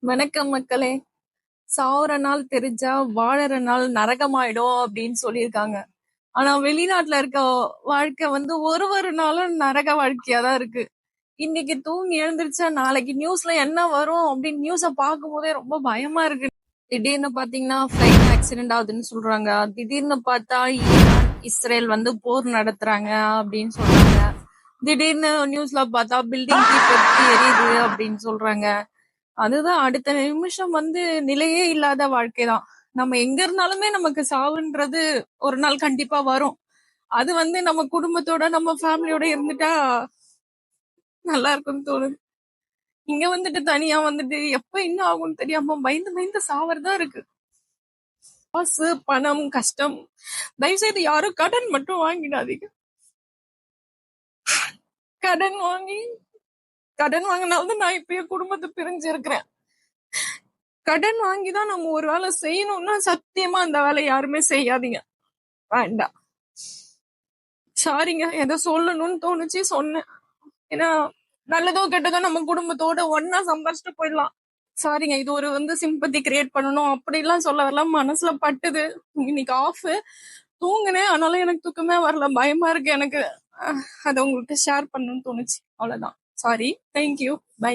வணக்கம் மக்களே. சாவுற நாள் தெரிஞ்சா வாழற நாள் நரகமாயிடும் அப்படின்னு சொல்லியிருக்காங்க. ஆனா வெளிநாட்டுல இருக்க வாழ்க்கை ஒரு நாளும் நரக வாழ்க்கையா தான் இருக்கு. இன்னைக்கு தூங்கி எழுந்திருச்சா நாளைக்கு நியூஸ்ல என்ன வரும் அப்படின்னு நியூஸ பார்க்கும் போதே ரொம்ப பயமா இருக்கு. திடீர்னு பாத்தீங்கன்னா ஃபிளைட் ஆக்சிடென்ட் ஆகுதுன்னு சொல்றாங்க. திடீர்னு பார்த்தா ஈரான் இஸ்ரேல் போர் நடத்துறாங்க அப்படின்னு சொல்றாங்க. திடீர்னு நியூஸ்ல பார்த்தா பில்டிங் தீப்பற்றி எரியுது அப்படின்னு சொல்றாங்க. அதுதான் அடுத்த நிமிஷம் நிலையே இல்லாத வாழ்க்கைதான். நம்ம எங்க இருந்தாலுமே நமக்கு சாவுன்றது ஒரு நாள் கண்டிப்பா வரும். அது நம்ம குடும்பத்தோட நம்ம ஃபேமிலியோட இருந்துட்டா நல்லா இருக்கும்னு தோணுது. இங்க தனியா எப்ப என்ன ஆகும்னு தெரியாம பயந்து பயந்து சாவறதா இருக்கு. காசு பணம் கஷ்டம், தயவு செய்து யாரும் கடன் மட்டும் வாங்கிடாதீங்க. கடன் வாங்கினால்தான் நான் இப்ப என் குடும்பத்தை பிரிஞ்சு இருக்கிறேன். கடன் வாங்கிதான் நம்ம ஒரு வேலை செய்யணும்னா சத்தியமா அந்த வேலை யாருமே செய்யாதீங்க. வேண்டாம். சாரிங்க, எதை சொல்லணும்னு தோணுச்சு சொன்னேன். ஏன்னா நல்லதோ கெட்டதோ நம்ம குடும்பத்தோட ஒன்னா சம்பாரிச்சுட்டு போயிடலாம். சாரிங்க, இது ஒரு சிம்பத்தி கிரியேட் பண்ணணும் அப்படிலாம் சொல்ல வரலாம். மனசுல பட்டுது. இன்னைக்கு ஆஃப் தூங்குனேன், ஆனாலும் எனக்கு தூக்கமே வரல. பயமா இருக்கு எனக்கு. அதை உங்கள்கிட்ட ஷேர் பண்ணணும்னு தோணுச்சு. அவ்வளவுதான். சாரி. தேங்க்யூ. பை.